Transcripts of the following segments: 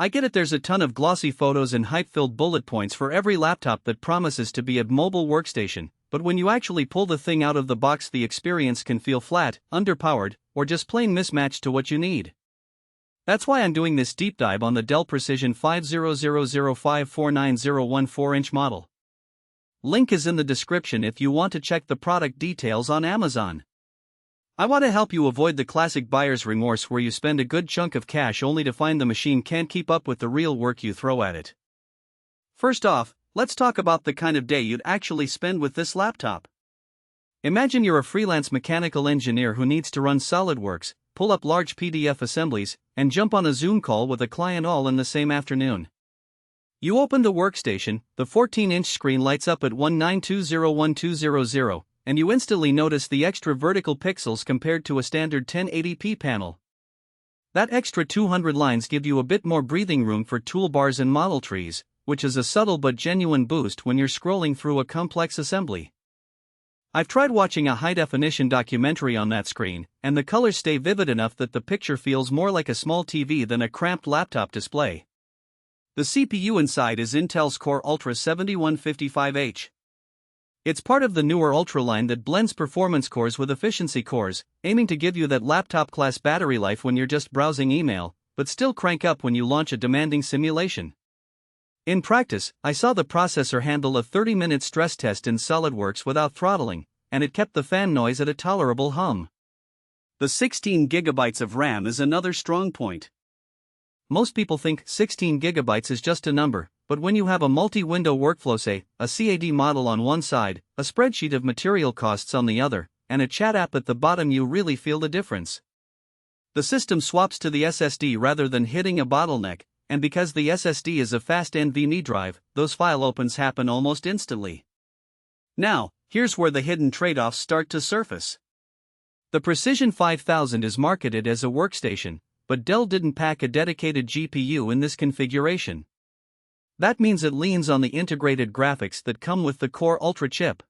I get it, there's a ton of glossy photos and hype-filled bullet points for every laptop that promises to be a mobile workstation, but when you actually pull the thing out of the box, the experience can feel flat, underpowered, or just plain mismatched to what you need. That's why I'm doing this deep dive on the Dell Precision 5000549014 4-inch model. Link is in the description if you want to check the product details on Amazon. I want to help you avoid the classic buyer's remorse where you spend a good chunk of cash only to find the machine can't keep up with the real work you throw at it. First off, let's talk about the kind of day you'd actually spend with this laptop. Imagine you're a freelance mechanical engineer who needs to run SolidWorks, pull up large PDF assemblies, and jump on a Zoom call with a client all in the same afternoon. You open the workstation, the 14-inch screen lights up at 19201200, and you instantly notice the extra vertical pixels compared to a standard 1080p panel. That extra 200 lines give you a bit more breathing room for toolbars and model trees, which is a subtle but genuine boost when you're scrolling through a complex assembly. I've tried watching a high-definition documentary on that screen, and the colors stay vivid enough that the picture feels more like a small TV than a cramped laptop display. The CPU inside is Intel's Core Ultra 7155H. It's part of the newer Ultra line that blends performance cores with efficiency cores, aiming to give you that laptop-class battery life when you're just browsing email, but still crank up when you launch a demanding simulation. In practice, I saw the processor handle a 30-minute stress test in SolidWorks without throttling, and it kept the fan noise at a tolerable hum. The 16 GB of RAM is another strong point. Most people think 16 GB is just a number, but when you have a multi-window workflow, say, a CAD model on one side, a spreadsheet of material costs on the other, and a chat app at the bottom, you really feel the difference. The system swaps to the SSD rather than hitting a bottleneck, and because the SSD is a fast NVMe drive, those file opens happen almost instantly. Now, here's where the hidden trade-offs start to surface. The Precision 5000 is marketed as a workstation, but Dell didn't pack a dedicated GPU in this configuration. That means it leans on the integrated graphics that come with the Core Ultra chip.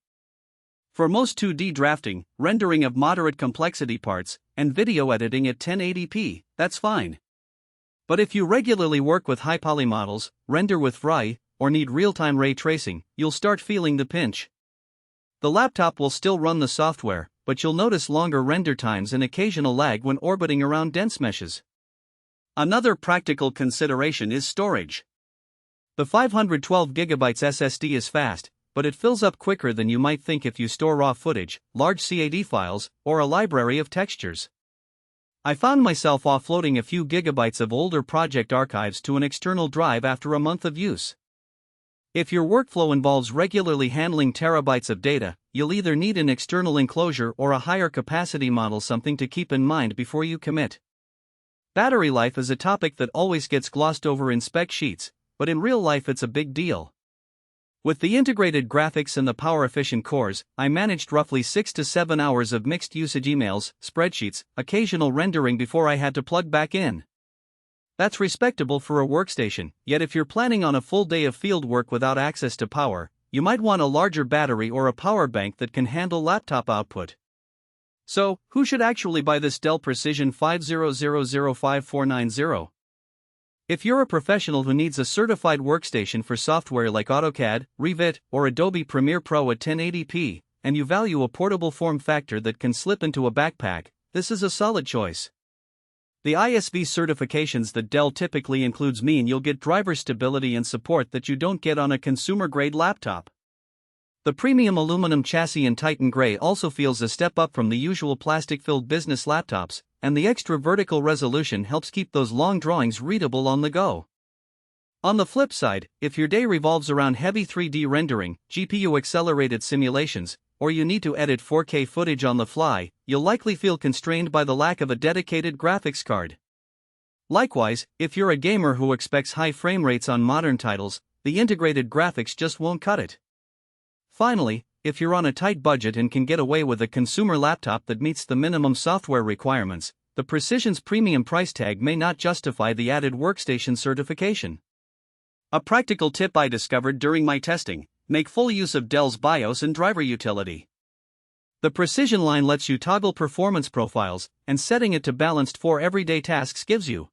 For most 2D drafting, rendering of moderate complexity parts, and video editing at 1080p, that's fine. But if you regularly work with high-poly models, render with RAI, or need real-time ray tracing, you'll start feeling the pinch. The laptop will still run the software, but you'll notice longer render times and occasional lag when orbiting around dense meshes. Another practical consideration is storage. The 512GB SSD is fast, but it fills up quicker than you might think if you store raw footage, large CAD files, or a library of textures. I found myself offloading a few gigabytes of older project archives to an external drive after a month of use. If your workflow involves regularly handling terabytes of data, you'll either need an external enclosure or a higher capacity model, something to keep in mind before you commit. Battery life is a topic that always gets glossed over in spec sheets, but in real life it's a big deal. With the integrated graphics and the power-efficient cores, I managed roughly 6 to 7 hours of mixed usage emails, spreadsheets, occasional rendering before I had to plug back in. That's respectable for a workstation, yet if you're planning on a full day of field work without access to power, you might want a larger battery or a power bank that can handle laptop output. So, who should actually buy this Dell Precision 50005490? If you're a professional who needs a certified workstation for software like AutoCAD, Revit, or Adobe Premiere Pro at 1080p, and you value a portable form factor that can slip into a backpack, this is a solid choice. The ISV certifications that Dell typically includes mean you'll get driver stability and support that you don't get on a consumer-grade laptop. The premium aluminum chassis in Titan Grey also feels a step up from the usual plastic-filled business laptops, and the extra vertical resolution helps keep those long drawings readable on the go. On the flip side, if your day revolves around heavy 3D rendering, GPU-accelerated simulations, or you need to edit 4K footage on the fly, you'll likely feel constrained by the lack of a dedicated graphics card. Likewise, if you're a gamer who expects high frame rates on modern titles, the integrated graphics just won't cut it. Finally, if you're on a tight budget and can get away with a consumer laptop that meets the minimum software requirements, the Precision's premium price tag may not justify the added workstation certification. A practical tip I discovered during my testing: make full use of Dell's BIOS and driver utility. The Precision line lets you toggle performance profiles, and setting it to balanced for everyday tasks gives you